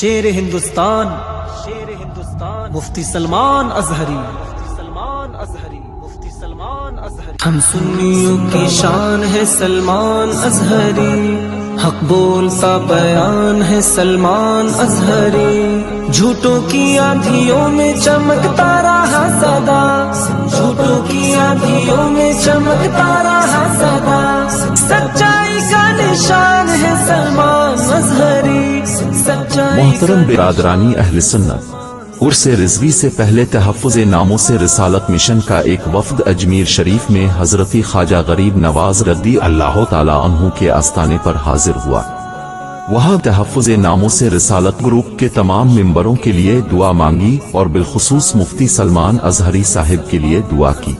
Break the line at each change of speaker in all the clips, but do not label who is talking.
شیر ہندوستان مفتی سلمان ازہری ہم سنیوں کی شان ہے سلمان ازہری، حق بولتا بیان ہے سلمان ازہری، جھوٹوں کی آندھیوں میں چمکتا رہا سدا، جھوٹوں کی آندھیوں میں چمکتا رہا سدا، سچائی کا نشان ہے سلمان ازہری، سچائی۔
محترم برادرانی اہل سنت، عرس رضوی سے پہلے تحفظ ناموں سے رسالت مشن کا ایک وفد اجمیر شریف میں حضرت خواجہ غریب نواز رضی اللہ تعالی عنہ کے آستانے پر حاضر ہوا۔ وہاں تحفظ ناموں سے رسالت گروپ کے تمام ممبروں کے لیے دعا مانگی اور بالخصوص مفتی سلمان ازہری صاحب کے لیے دعا کی۔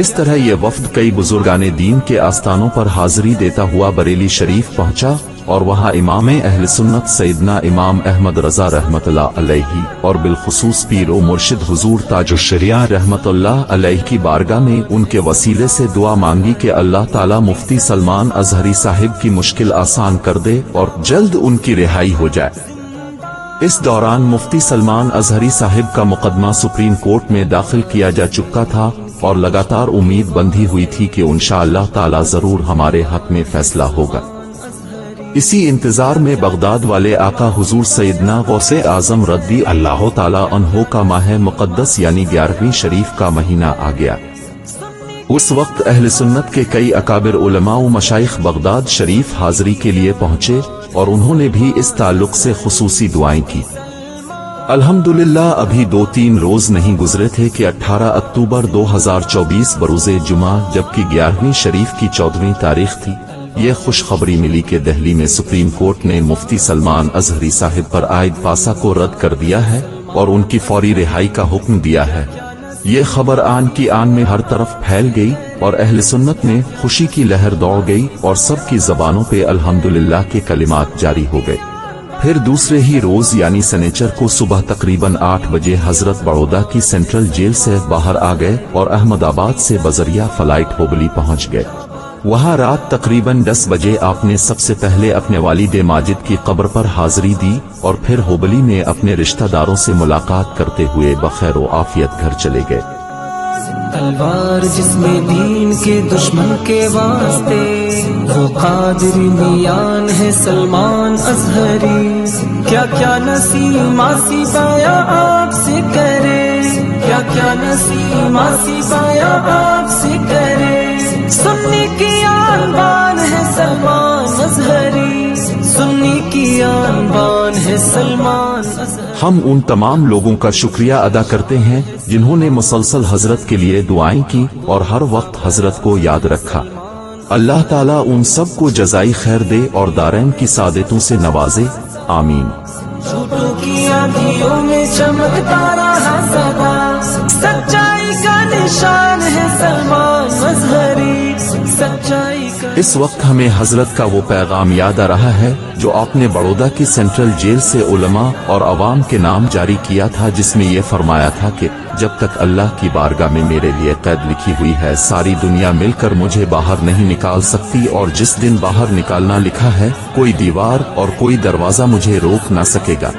اس طرح یہ وفد کئی بزرگان دین کے آستانوں پر حاضری دیتا ہوا بریلی شریف پہنچا اور وہاں امام اہل سنت سیدنا امام احمد رضا رحمت اللہ علیہ اور بالخصوص پیر و مرشد حضور تاج الشریعہ رحمت اللہ علیہ کی بارگاہ میں ان کے وسیلے سے دعا مانگی کہ اللہ تعالی مفتی سلمان ازہری صاحب کی مشکل آسان کر دے اور جلد ان کی رہائی ہو جائے۔ اس دوران مفتی سلمان ازہری صاحب کا مقدمہ سپریم کورٹ میں داخل کیا جا چکا تھا اور لگاتار امید بندھی ہوئی تھی کہ انشاءاللہ تعالی ضرور ہمارے حق میں فیصلہ ہوگا۔ اسی انتظار میں بغداد والے آقا حضور سیدنا غوث اعظم رضی اللہ تعالی عنہ کا ماہ مقدس یعنی 11ویں شریف کا مہینہ آ گیا۔ اس وقت اہل سنت کے کئی اکابر علماء و مشائخ بغداد شریف حاضری کے لیے پہنچے اور انہوں نے بھی اس تعلق سے خصوصی دعائیں کی۔ الحمدللہ ابھی 2-3 روز نہیں گزرے تھے کہ 18 اکتوبر 2024 بروز جمعہ جبکہ 11ویں شریف کی 14ویں تاریخ تھی، یہ خوشخبری ملی کہ دہلی میں سپریم کورٹ نے مفتی سلمان ازہری صاحب پر عائد پاسا کو رد کر دیا ہے اور ان کی فوری رہائی کا حکم دیا ہے۔ یہ خبر آن کی آن میں ہر طرف پھیل گئی اور اہل سنت میں خوشی کی لہر دوڑ گئی اور سب کی زبانوں پہ الحمدللہ کے کلمات جاری ہو گئے۔ پھر دوسرے ہی روز یعنی سنیچر کو صبح تقریباً 8 بجے حضرت بڑودہ کی سینٹرل جیل سے باہر آ گئے اور احمد آباد سے بذریعہ فلائٹ ہوبلی پہنچ گئے۔ وہاں رات تقریباً 10 بجے آپ نے سب سے پہلے اپنے والد ماجد کی قبر پر حاضری دی اور پھر ہوبلی میں اپنے رشتہ داروں سے ملاقات کرتے ہوئے بخیر و عافیت گھر چلے گئے۔
تلوار جس میں دین کے دشمن کے واسطے، وہ قادری میان ہے سلمان ازہری، کیا کیا نسیم آسیبایا آپ سے کرے، کیا کیا نسیم آسیبایا آپ سے کرے، سنی کی آن بان ہے سلمان ازہری، سنی کی آن بان ہے سلمان ازہری۔
ہم ان تمام لوگوں کا شکریہ ادا کرتے ہیں جنہوں نے مسلسل حضرت کے لیے دعائیں کی اور ہر وقت حضرت کو یاد رکھا۔ اللہ تعالیٰ ان سب کو جزائی خیر دے اور دارین کی سعادتوں سے نوازے، آمین۔
جھوٹوں کی آندھیوں میں چمکتا رہا سدا، سچائی کا نشان ہے سلمان ازہری، سچائی کا۔
اس وقت ہمیں حضرت کا وہ پیغام یاد آ رہا ہے جو آپ نے بڑودہ کی سینٹرل جیل سے علماء اور عوام کے نام جاری کیا تھا، جس میں یہ فرمایا تھا کہ جب تک اللہ کی بارگاہ میں میرے لیے قید لکھی ہوئی ہے ساری دنیا مل کر مجھے باہر نہیں نکال سکتی، اور جس دن باہر نکالنا لکھا ہے کوئی دیوار اور کوئی دروازہ مجھے روک نہ سکے گا۔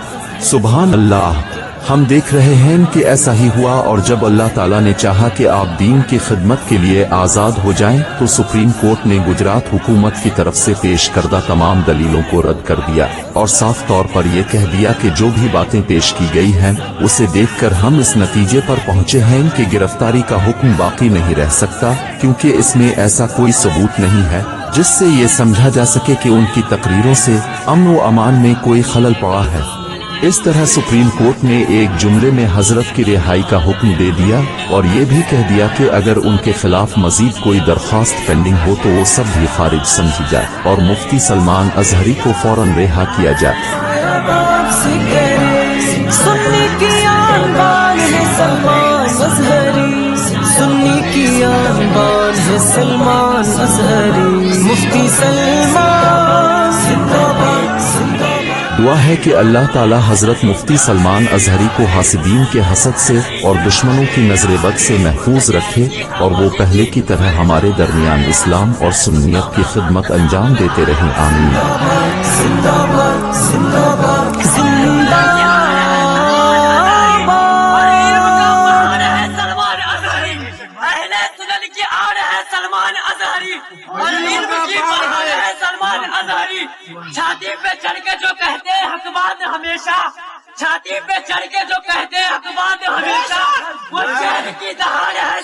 سبحان اللہ۔ ہم دیکھ رہے ہیں کہ ایسا ہی ہوا، اور جب اللہ تعالیٰ نے چاہا کہ آپ دین کی خدمت کے لیے آزاد ہو جائیں تو سپریم کورٹ نے گجرات حکومت کی طرف سے پیش کردہ تمام دلیلوں کو رد کر دیا اور صاف طور پر یہ کہہ دیا کہ جو بھی باتیں پیش کی گئی ہیں اسے دیکھ کر ہم اس نتیجے پر پہنچے ہیں کہ گرفتاری کا حکم باقی نہیں رہ سکتا، کیونکہ اس میں ایسا کوئی ثبوت نہیں ہے جس سے یہ سمجھا جا سکے کہ ان کی تقریروں سے امن و امان میں کوئی خلل پڑا ہے۔ اس طرح سپریم کورٹ نے ایک جملے میں حضرت کی رہائی کا حکم دے دیا اور یہ بھی کہہ دیا کہ اگر ان کے خلاف مزید کوئی درخواست پینڈنگ ہو تو وہ سب بھی خارج سمجھی جائے اور مفتی سلمان ازہری کو فوراً رہا کیا جائے۔
سنی کی آن بان ہے سلمان ازہری، سنی کی آن بان ہے سلمان ازہری، مفتی سلمان زندہ باد۔
دعا ہے کہ اللہ تعالی حضرت مفتی سلمان ازہری کو حاسدین کے حسد سے اور دشمنوں کی نظر بد سے محفوظ رکھے اور وہ پہلے کی طرح ہمارے درمیان اسلام اور سنیت کی خدمت انجام دیتے رہیں، آمین۔
چھاتی پہ چڑھ کے جو کہتے ہیں حق بات ہمیشہ، چھاتی پہ چڑھ کے جو کہتے ہیں حق بات ہمیشہ، وہ شہر کی دہاڑ ہے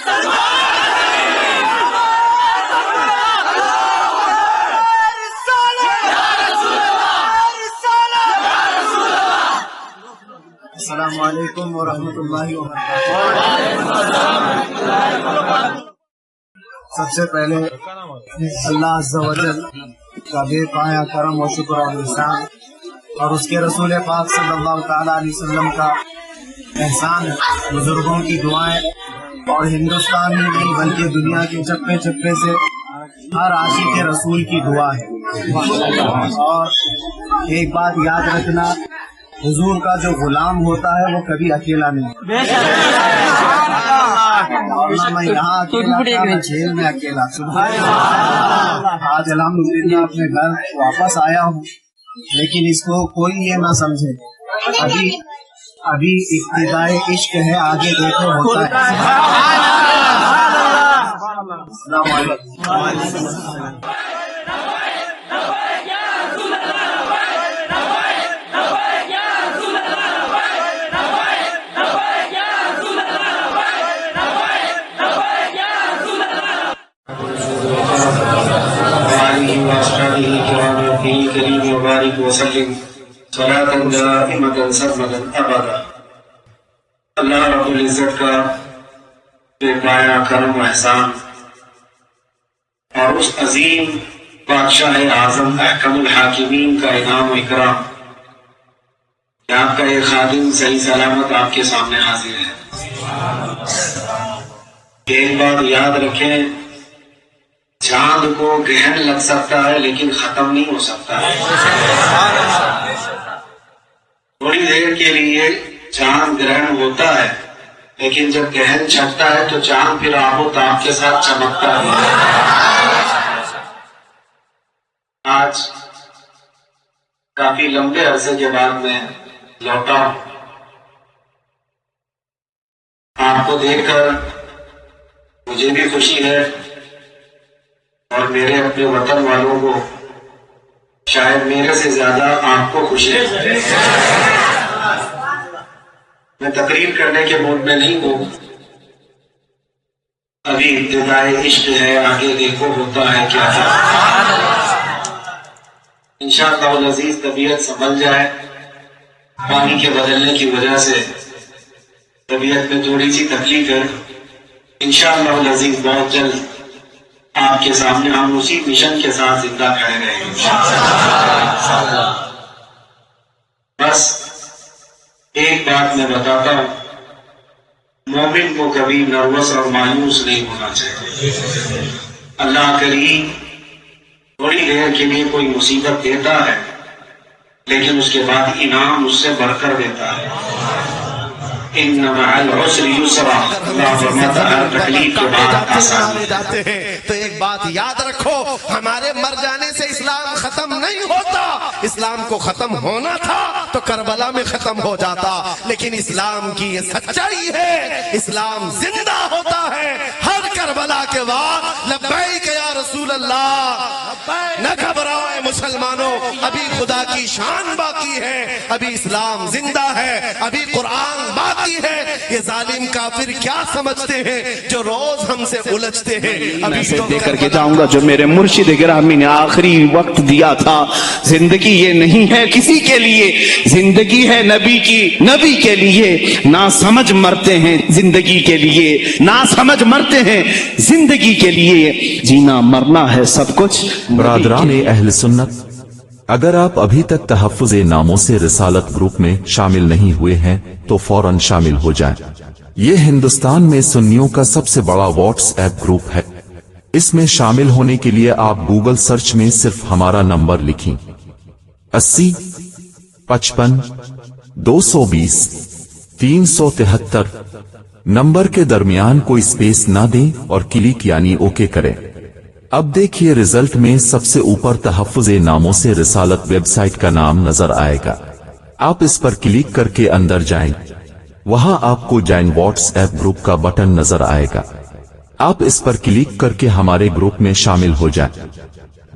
السلام علیکم ورحمۃ اللہ وبرکاتہ۔ سب سے پہلے اللہ عز و جل کا بے پایا کرم و شکر اور احسان، اور اس کے رسول پاک صلی اللہ تعالیٰ علیہ وسلم کا احسان، بزرگوں کی دعائیں، اور ہندوستان میں نہیں بلکہ دنیا کے چپے چپے سے ہر عاشق رسول کی دعا ہے۔ اور ایک بات یاد رکھنا، حضور کا جو غلام ہوتا ہے وہ کبھی اکیلا نہیں، اور نہ میں یہاں اکیلا تھا نہ جیل میں اکیلا۔ آج الحمدللہ اپنے گھر واپس آیا ہوں، لیکن اس کو کوئی یہ نہ سمجھے، ابھی ابتدائے عشق ہے، آگے دیکھو ہوتا ہے۔ السلام علیکم۔
وبارك وسلم صلاة دائمة سرمدا ابدا۔ اللہ رب العزت کا بے پایا کرم و احسان، اور اس عظیم بادشاہ اعظم احکم الحاکمین کا انعام و اکرام کہ آپ کا ایک خادم صحیح سلامت آپ کے سامنے حاضر ہے۔ ایک بات یاد رکھیں، چاند کو گہن لگ سکتا ہے لیکن ختم نہیں ہو سکتا ہے۔ تھوڑی دیر کے لیے چاند گرہن ہوتا ہے، لیکن جب گہن چھٹتا ہے تو چاند پھر آب و تاب کے ساتھ چمکتا ہے۔ آج کافی لمبے عرصے کے بعد میں لوٹا ہوں، آپ کو دیکھ کر مجھے بھی خوشی ہے، اور میرے اپنے وطن والوں کو شاید میرے سے زیادہ آپ کو خوشی ہے۔ میں تقریر کرنے کے موڈ میں نہیں ہوں، ابھی ابتدائے عشق ہے، آگے دیکھو ہوتا ہے کیا ہے۔ انشاءاللہ العزیز طبیعت سنبھل جائے، پانی کے بدلنے کی وجہ سے طبیعت میں تھوڑی سی تکلیف ہے، انشاءاللہ العزیز بہت جلد آپ کے سامنے ہم اسی مشن کے ساتھ زندہ کھڑے رہے ہیں۔ بس ایک بات میں بتاتا ہوں، مومن کو کبھی نروس اور مایوس نہیں ہونا چاہیے۔ اللہ کریم تھوڑی دیر کے لیے کوئی مصیبت دیتا ہے، لیکن اس کے بعد انعام اس سے بڑھ کر دیتا ہے۔ ان مع العسر یسرا، اللہ فرماتا ہے تکلیف کے بعد آسانی
جاتے ہیں۔ تو ایک بات یاد رکھو، ہمارے مر جانے سے اسلام ختم نہیں ہوتا۔ اسلام کو ختم ہونا تھا تو کربلا میں ختم ہو جاتا، لیکن اسلام کی یہ سچائی ہے، اسلام زندہ ہوتا ہے ہر کربلا کے بعد۔ لبیک یا رسول اللہ، نہ گھبرائے مسلمانوں، ابھی خدا کی شان باقی ہے، ابھی اسلام زندہ ہے، ابھی قرآن باقی ہے۔ یہ ظالم کافر کیا سمجھتے ہیں جو روز ہم سے الجھتے ہیں؟ ابھی
میں دے کر کے جاؤں گا جو میرے مرشد گرامی نے آخری وقت دیا تھا۔ زندگی یہ نہیں ہے کسی کے لیے، زندگی ہے نبی کی، نبی کے لیے۔ نہ سمجھ مرتے ہیں زندگی کے لیے، نہ سمجھ مرتے ہیں زندگی کے لیے، جینا مرنا ہے سب کچھ۔
برادران اہل سنت، اگر آپ ابھی تک تحفظ ناموں سے رسالت گروپ میں شامل نہیں ہوئے ہیں تو فوراً شامل ہو جائیں۔ یہ ہندوستان میں سنیوں کا سب سے بڑا واٹس ایپ گروپ ہے۔ اس میں شامل ہونے کے لیے آپ گوگل سرچ میں صرف ہمارا نمبر لکھیں 80 55 220 373، نمبر کے درمیان کوئی سپیس نہ دیں اور کلک یعنی اوکے کریں۔ اب دیکھیے رزلٹ میں سب سے اوپر تحفظ ناموں سے رسالت ویب سائٹ کا نام نظر آئے گا۔ آپ اس پر کلک کر کے اندر جائیں، وہاں آپ کو جوائن واٹس ایپ گروپ کا بٹن نظر آئے گا۔ آپ اس پر کلک کر کے ہمارے گروپ میں شامل ہو جائیں۔